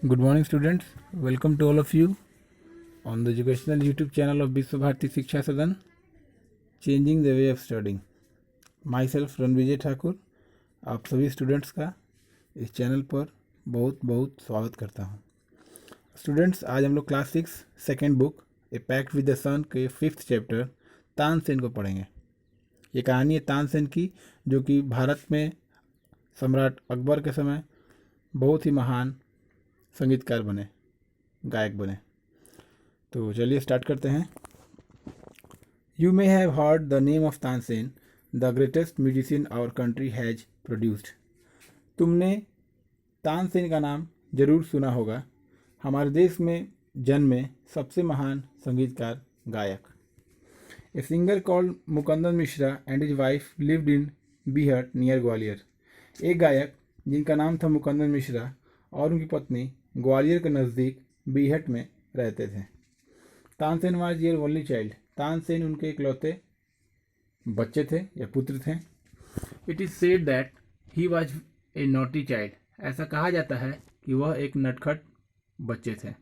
Good morning, students. Welcome to all of you on the educational YouTube channel of Vishwa Bharati Shiksha Sadan, Changing the Way of Studying. Myself Ranvijay Thakur आप सभी students का इस channel पर बहुत बहुत स्वागत करता हूं। स्टूडेंट्स, आज हम लोग class 6 second book a pact with the sun के 5th चैप्टर तानसेन को पढ़ेंगे। ये कहानी है तानसेन की, जो कि भारत में सम्राट अकबर के समय बहुत ही महान संगीतकार बने, गायक बने। तो चलिए स्टार्ट करते हैं। You may have heard the name of Tansen, the greatest musician our country has produced. तुमने तानसेन का नाम जरूर सुना होगा, हमारे देश में जन्मे सबसे महान संगीतकार गायक। A singer called Mukandan Mishra and his wife lived in Behat near Gwalior. एक गायक जिनका नाम था मुकंदन मिश्रा और उनकी पत्नी ग्वालियर के नज़दीक बीहट में रहते थे। Tansen was their only child. Tansen उनके इकलौते बच्चे थे या पुत्र थे। It is said that he was a naughty child. ऐसा कहा जाता है कि वह एक नटखट बच्चे थे।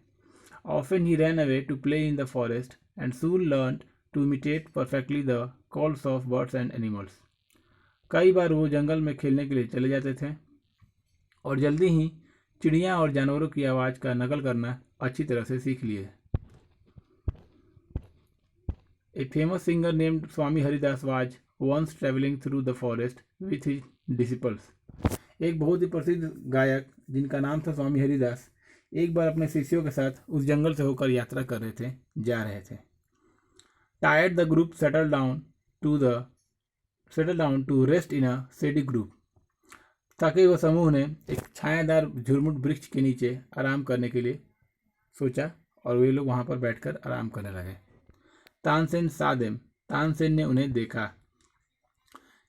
Often he ran away to play in the forest and soon learn to imitate perfectly the calls of birds and animals. कई बार वो जंगल में खेलने के लिए चले जाते थे और जल्दी ही चिड़िया और जानवरों की आवाज़ का नकल करना अच्छी तरह से सीख लिए। A famous singer named Swami Haridas was once travelling through the forest with his disciples. एक बहुत ही प्रसिद्ध गायक जिनका नाम था स्वामी हरिदास एक बार अपने शिष्यों के साथ उस जंगल से होकर यात्रा कर रहे थे। Tired the group settle down to rest in a shady group. ताकि वह समूह ने एक छायादार झुरमुट वृक्ष के नीचे आराम करने के लिए सोचा और वे लोग वहाँ पर बैठकर आराम करने लगे। Tansen saw them। तानसेन ने उन्हें देखा।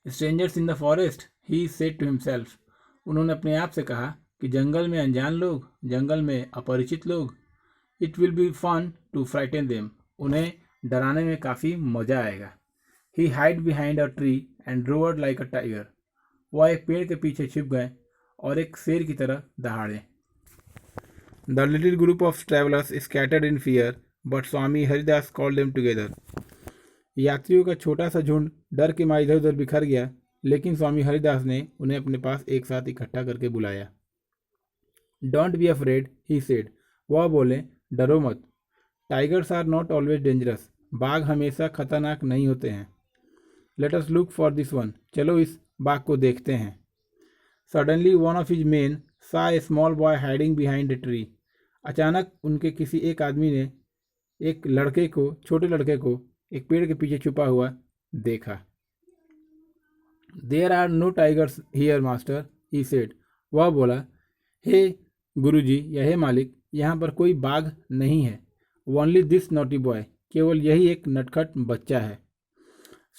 Strangers in the forest, he said to himself. उन्होंने अपने आप से कहा कि जंगल में अनजान लोग, जंगल में अपरिचित लोग। It will be fun to frighten them. उन्हें डराने में काफ़ी मज़ा आएगा। He hid behind a tree and roared like a tiger. वह एक पेड़ के पीछे छिप गए और एक शेर की तरह दहाड़े। The little group of travellers scattered in fear but Swami Haridas called them together. यात्रियों का छोटा सा झुंड डर के मारे इधर उधर बिखर गया, लेकिन स्वामी हरिदास ने उन्हें अपने पास एक साथ इकट्ठा करके बुलाया। Don't be afraid, he said. वह बोले, डरो मत। Tigers are not always dangerous. बाघ हमेशा खतरनाक नहीं होते हैं। Let us look for this one. चलो इस बाघ को देखते हैं। Suddenly one of his men saw a small boy hiding behind a tree. अचानक उनके किसी एक आदमी ने एक छोटे लड़के को एक पेड़ के पीछे छुपा हुआ देखा। There are no tigers here master, he said. वह बोला, हे गुरुजी या हे मालिक, यहाँ पर कोई बाघ नहीं है। Only this naughty boy. केवल यही एक नटखट बच्चा है।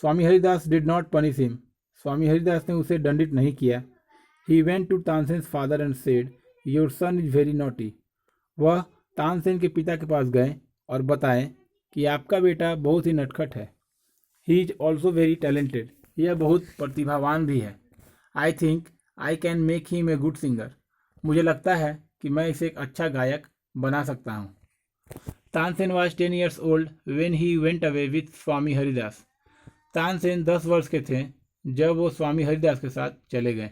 Swami Haridas did not punish him. Swami Haridas ने उसे दंडित नहीं किया। He went to Tansen's father and said, your son is very naughty. वह तानसेन के पिता के पास गए और बताएं कि आपका बेटा बहुत ही नटखट है। He is also very talented. यह बहुत प्रतिभावान भी है। I think I can make him a good singer. मुझे लगता है कि मैं इसे एक अच्छा गायक बना सकता हूँ। Tansen was 10 years old when he went away with Swami Haridas. Tansen 10 वर्ष के थे जब वो स्वामी हरिदास के साथ चले गए।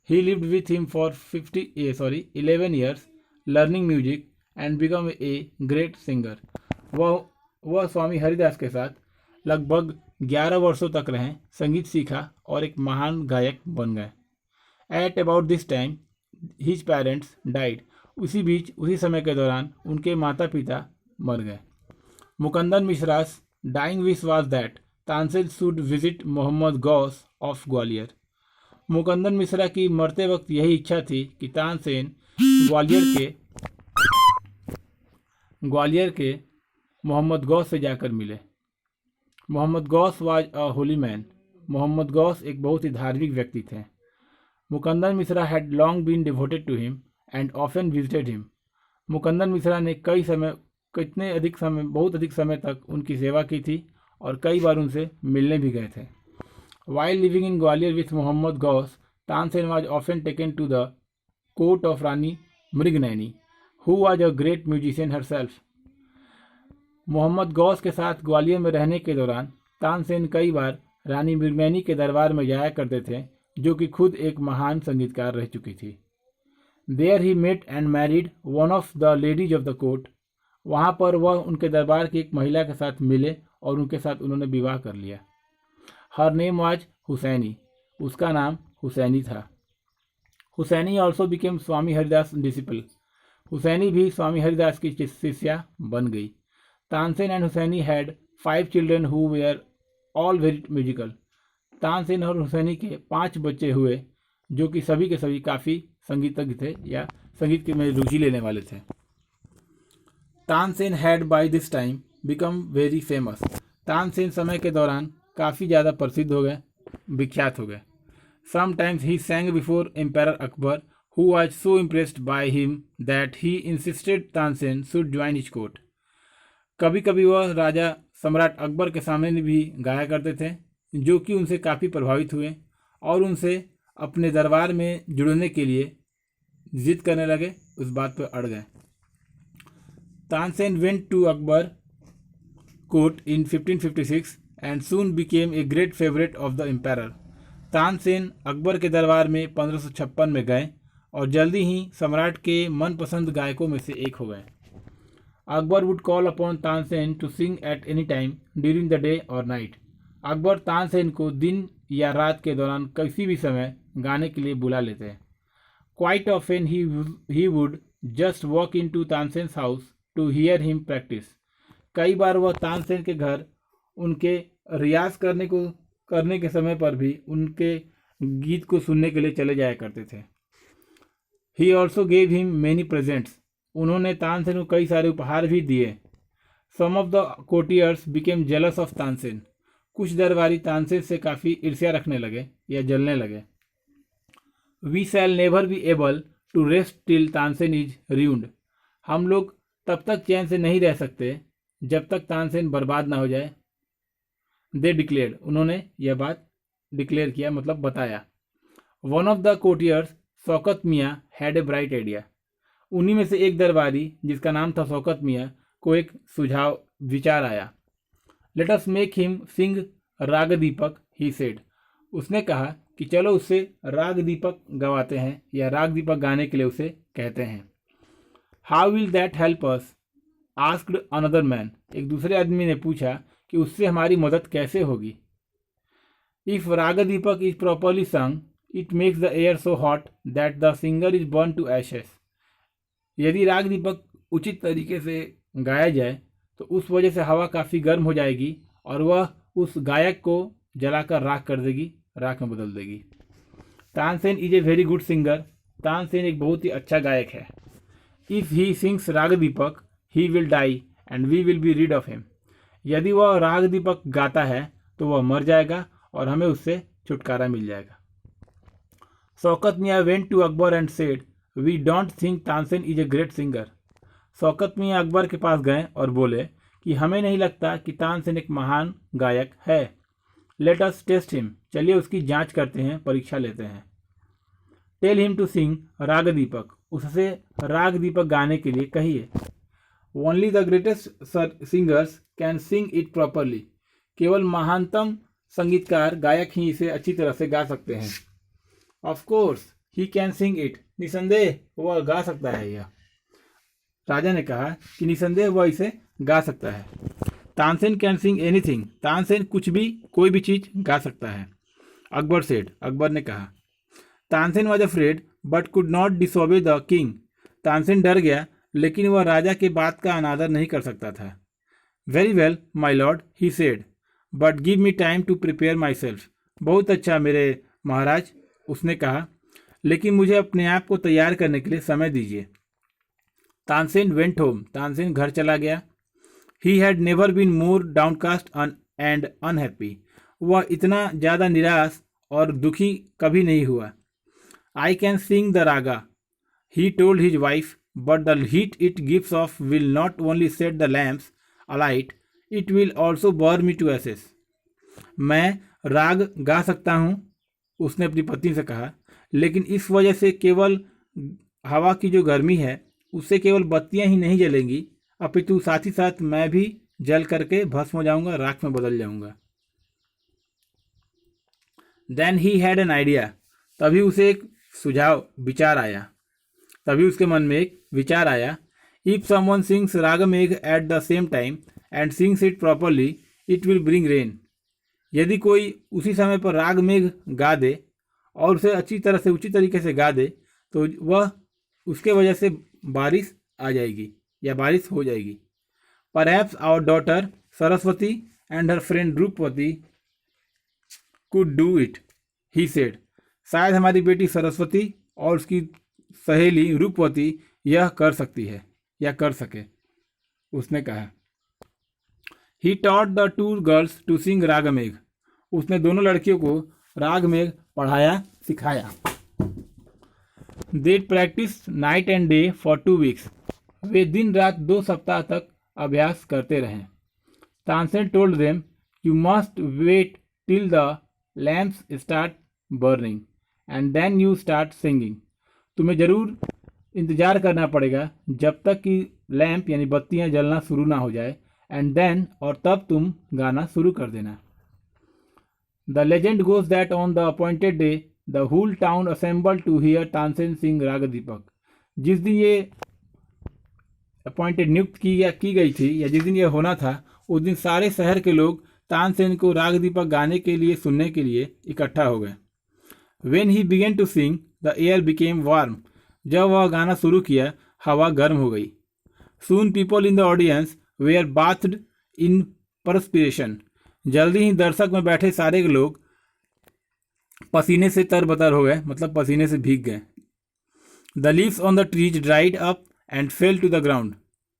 ही lived with him for 11 years learning music and become a great singer. वह स्वामी हरिदास के साथ लगभग 11 वर्षों तक रहे, संगीत सीखा और एक महान गायक बन गए। At about this time his parents died. उसी समय के दौरान उनके माता पिता मर गए। Mukandan Mishra's dying wish was that Tansen should visit Mohammad Ghaus of Gwalior. Mukandan Mishra की मरते वक्त यही इच्छा थी कि तानसेन ग्वालियर के मोहम्मद गौस से जाकर मिले। Mohammad Ghaus was a Holi man. Mohammad Ghaus एक बहुत ही धार्मिक व्यक्ति थे। मुकंदन Mishra had long been devoted to him and often visited him. मुकंदन Mishra ने बहुत अधिक समय तक उनकी सेवा की थी और कई बार उनसे मिलने भी गए थे। While living in Gwalior with Mohammad Ghaus, Tansen was often taken to the court of Rani Mrignayani, who was a great musician herself. Mohammad Ghaus के साथ ग्वालियर में रहने के दौरान तानसेन कई बार रानी मृगनयनी के दरबार में जाया करते थे, जो कि खुद एक महान संगीतकार रह चुकी थी। There he met and married one of the ladies of the court. वहाँ पर वह उनके दरबार की एक महिला के साथ मिले और उनके साथ उन्होंने विवाह कर लिया। Her name was हुसैनी, उसका नाम हुसैनी था। Husaini also became Swami Haridas disciple, Husaini भी स्वामी हरिदास की शिष्या बन गई। Tansen and Husaini had 5 children who were all very musical, Tansen और हुसैनी के 5 बच्चे हुए जो कि सभी के सभी काफ़ी संगीतज्ञ थे या संगीत के में रुचि लेने वाले थे। Tansen had by this time become very famous, Tansen समय के दौरान काफ़ी ज़्यादा प्रसिद्ध हो गए, विख्यात हो गए। Sometimes he sang before Emperor Akbar, who was so impressed by him that he insisted Tansen should join his court. कभी कभी वह राजा सम्राट अकबर के सामने भी गाया करते थे, जो कि उनसे काफ़ी प्रभावित हुए और उनसे अपने दरबार में जुड़ने के लिए जिद करने लगे, उस बात पर अड़ गए। Tansen went to Akbar court in 1556 and soon became a great favorite of the emperor. Tansen Akbar के दरबार में 1556 में गए और जल्दी ही सम्राट के मनपसंद गायकों में से एक हो गए। Akbar would call upon Tansen to sing at any time during the day और नाइट, अकबर तानसेन को दिन या रात के दौरान किसी भी समय गाने के लिए बुला लेते हैं। Quite often he would just walk into Tansen house to hear him practice, कई बार वह तानसेन के घर उनके रियाज करने के समय पर भी उनके गीत को सुनने के लिए चले जाया करते थे। He also gave him many presents, उन्होंने तानसेन को कई सारे उपहार भी दिए। Some of the courtiers became jealous of Tansen, कुछ दरबारी तानसेन से काफ़ी ईर्ष्या रखने लगे या जलने लगे। We shall never be able to rest till Tansen is ruined, हम लोग तब तक चैन से नहीं रह सकते जब तक तानसेन बर्बाद ना हो जाए। दे डिक्लेयर्ड, उन्होंने यह बात डिक्लेयर किया मतलब बताया। One of the courtiers Shaukat मियाँ हैड ए ब्राइट आइडिया, उन्हीं में से एक दरबारी जिसका नाम था शौकत मियाँ को एक सुझाव विचार आया। लेट अस मेक हिम सिंग राग दीपक, ही सेड, उसने कहा कि चलो उससे राग दीपक गवाते हैं या राग दीपक गाने के लिए उसे कहते हैं। How will that help us, asked another man, एक दूसरे आदमी ने पूछा कि उससे हमारी मदद कैसे होगी। If raag Deepak is properly sung it makes the air so hot that the singer is burn to ashes, यदि राग दीपक उचित तरीके से गाया जाए तो उस वजह से हवा काफ़ी गर्म हो जाएगी और वह उस गायक को जलाकर राख कर देगी, राख में बदल देगी। Tansen is a very good singer, Tansen एक बहुत ही अच्छा गायक है। If he sings raag Deepak he will die and we will be rid of him, यदि वह राग दीपक गाता है तो वह मर जाएगा और हमें उससे छुटकारा मिल जाएगा। Shaukat Miyan went to Akbar and said we don't think Tansen is a great singer, Shaukat Miyan Akbar के पास गए और बोले कि हमें नहीं लगता कि तानसेन एक महान गायक है। लेट अस टेस्ट हिम, चलिए उसकी जांच करते हैं, परीक्षा लेते हैं। टेल हिम टू सिंग राग दीपक, उससे राग दीपक गाने के लिए कहिए। Only the greatest singers can sing it properly, केवल महानतम संगीतकार गायक ही इसे अच्छी तरह से गा सकते हैं। Of course he can sing it, निसंदेह वह गा सकता है। यह राजा ने कहा कि निसंदेह वह इसे गा सकता है। Tansen can sing anything, Tansen कुछ भी कोई भी चीज़ गा सकता है। अकबर सेड, अकबर ने कहा। Tansen was afraid but could not disobey the king, Tansen डर गया लेकिन वह राजा के बात का अनादर नहीं कर सकता था। Very well my lord, he said, but give me time to prepare myself, बहुत अच्छा मेरे महाराज, उसने कहा, लेकिन मुझे अपने आप को तैयार करने के लिए समय दीजिए। तानसेन वेंट होम, तानसेन घर चला गया। He had never been more downcast and unhappy, वह इतना ज़्यादा निराश और दुखी कभी नहीं हुआ। I can sing the raga, he told his wife, but the heat it gives off will not only set the lamps alight, it will also burn me to ashes, मैं राग गा सकता हूँ, उसने अपनी पत्नी से कहा, लेकिन इस वजह से केवल हवा की जो गर्मी है उससे केवल बत्तियां ही नहीं जलेंगी, अपितु साथ ही साथ मैं भी जल करके भस्म हो जाऊंगा, राख में बदल जाऊंगा। Then he had an idea, तभी उसे एक सुझाव विचार आया, तभी उसके मन में एक विचार आया। If someone sings Raagmegh at the same time and sings it properly it will bring rain. यदि कोई उसी समय पर रागमेघ गा दे और उसे अच्छी तरह से उचित तरीके से गा दे तो वह उसके वजह से बारिश आ जाएगी या बारिश हो जाएगी। Perhaps our daughter Saraswati and her friend Draupadi could do it, he said. शायद हमारी बेटी सरस्वती और उसकी सहेली रूपवती यह कर सकती है या कर सके, उसने कहा। He taught the two girls to sing Raagmegh, उसने दोनों लड़कियों को रागमेघ पढ़ाया सिखाया। They practise night and day for 2 weeks, वे दिन रात 2 सप्ताह तक अभ्यास करते रहे। Tansen told them you must wait till the lamps start burning and then you start singing, तुम्हें जरूर इंतजार करना पड़ेगा जब तक कि लैंप यानी बत्तियां जलना शुरू ना हो जाए, एंड देन और तब तुम गाना शुरू कर देना। The legend goes that on the appointed day the whole town assembled to hear Tansen sing raga Deepak. जिस दिन ये अपॉइंटेड नियुक्त की गई थी या जिस दिन ये होना था, उस दिन सारे शहर के लोग तानसेन को राग दीपक गाने के लिए सुनने के लिए इकट्ठा हो गए। When he began to sing the air became warm, जब वह गाना शुरू किया हवा गर्म हो गई। Soon people in the audience were bathed in perspiration, जल्दी ही दर्शक में बैठे सारे लोग पसीने से तरबतर हो गए, मतलब पसीने से भीग गए। The leaves on the trees dried up and fell to the ground,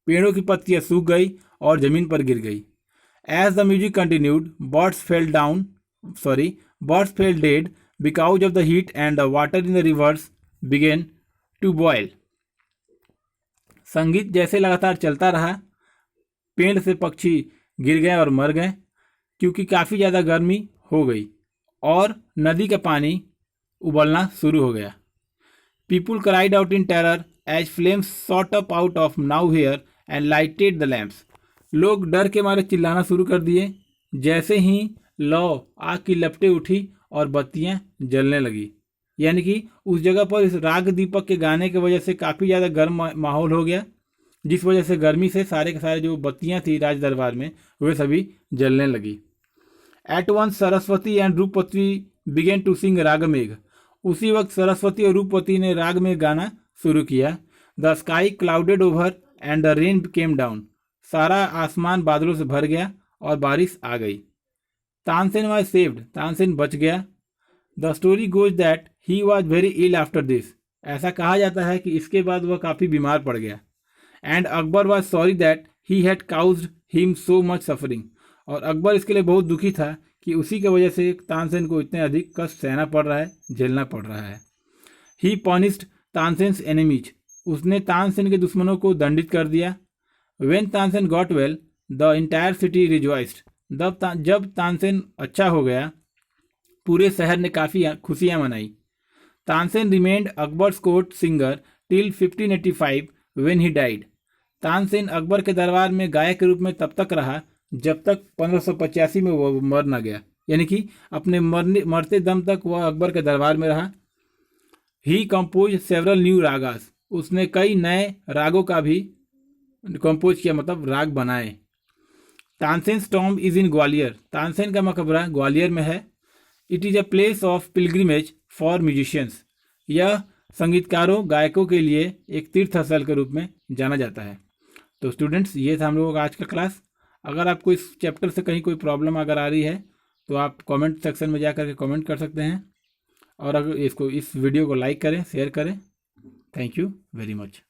पेड़ों की पत्तियां सूख गई और जमीन पर गिर गई। As the music continued birds fell dead because of the heat and the water in the rivers began to boil. संगीत जैसे लगातार चलता रहा, पेड़ से पक्षी गिर गए और मर गए क्योंकि काफ़ी ज़्यादा गर्मी हो गई और नदी का पानी उबलना शुरू हो गया। People cried out in terror as flames shot up out of nowhere and lighted the lamps, लोग डर के मारे चिल्लाना शुरू कर दिए जैसे ही लौ आग की लपटें उठी और बत्तियां जलने लगी। यानी कि उस जगह पर इस राग दीपक के गाने की वजह से काफ़ी ज़्यादा गर्म माहौल हो गया, जिस वजह से गर्मी से सारे के सारे जो बत्तियां थी राज दरबार में वे सभी जलने लगी। At once Saraswati and Rupvati began to sing Raagmegh, उसी वक्त सरस्वती और रूपवती ने रागमेघ गाना शुरू किया। The sky clouded over and the rain came down, सारा आसमान बादलों से भर गया और बारिश आ गई। तानसेन वाज सेव्ड, तानसेन बच गया। The story goes that he was very ill after this, ऐसा कहा जाता है कि इसके बाद वह काफ़ी बीमार पड़ गया। And Akbar was sorry that he had caused him so much suffering, और अकबर इसके लिए बहुत दुखी था कि उसी की वजह से तानसेन को इतने अधिक कष्ट सहना पड़ रहा है, झेलना पड़ रहा है। ही पनिश्ड तानसेन्स एनिमीज, उसने तानसेन के दुश्मनों को दंडित कर दिया। When Tansen got well the entire city rejoiced, जब तानसेन अच्छा हो गया पूरे शहर ने काफ़ी खुशियाँ मनाई। Tansen remained Akbar's court singer till 1585 when he died, Tansen Akbar के दरबार में गायक के रूप में तब तक रहा जब तक 1585 में वह मर ना गया, यानी कि अपने मरते दम तक वह अकबर के दरबार में रहा। ही कंपोज सेवरल न्यू रागास, उसने कई नए रागों का भी कंपोज किया, मतलब राग बनाए। Tansen tomb is in Gwalior, Tansen का मकबरा ग्वालियर में है। It is a place of pilgrimage for musicians, यह संगीतकारों गायकों के लिए एक तीर्थ स्थल के रूप में जाना जाता है। तो स्टूडेंट्स, ये था हम लोगों का आज का क्लास। अगर आपको इस चैप्टर से कहीं कोई प्रॉब्लम अगर आ रही है तो आप कमेंट सेक्शन में जा कर के कमेंट कर सकते हैं, और अगर इस वीडियो को लाइक करें, शेयर करें। Thank you very much.